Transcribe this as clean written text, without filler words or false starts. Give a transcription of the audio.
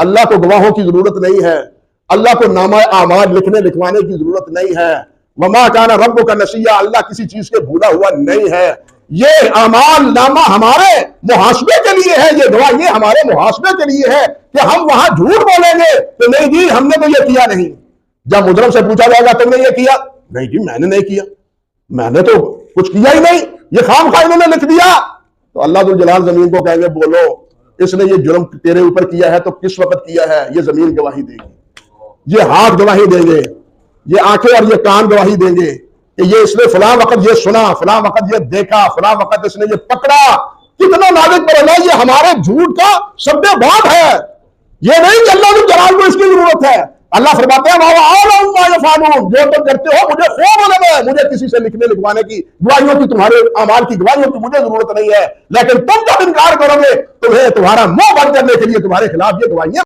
अल्लाह को गवाहों की जरूरत नहीं है, अल्लाह को नामा आमाल लिखने लिखवाने की जरूरत नहीं है। वमा काना रब्बुक नसिया, अल्लाह किसी चीज के भूला हुआ नहीं है। ये आमाल नामा हमारे मुहासबे के लिए है, ये गवाही हमारे मुहासबे के लिए है कि हम वहां झूठ बोलेंगे तो नहीं जी हमने तो ये किया नहीं। जब मुजरम से पूछा जाएगा तुमने ये किया, नहीं जी मैंने नहीं किया, मैंने तो कुछ किया ही नहीं, ये खामखा इन्होंने लिख दिया। तो अल्लाह जुल जलाल जमीन को कहेंगे बोलो इसने ये जुर्म तेरे ऊपर किया है तो किस वक्त किया है? ये जमीन गवाही देगी, ये हाथ गवाही देंगे, ये आंखें और ये कान गवाही देंगे कि ये इसने फलां वक्त ये सुना, फलां वक्त ये देखा, फलां वक्त इसने ये पकड़ा। कितना नाजुक पर ये हमारे झूठ का सब्बेबाब है। ये नहीं कि अल्लाह जुल जलाल को इसकी जरूरत है। अल्लाह फरमाते हैं जो तुम करते हो मुझे खूब मालूम है, मुझे किसी से लिखने लिखवाने की गवाहियों की, तुम्हारे अमाल की गवाहियों की मुझे जरूरत नहीं है। लेकिन तुम जब इनकार करोगे तुम्हें तुम्हारा मुंह बंद करने के लिए तुम्हारे खिलाफ ये गवाहियां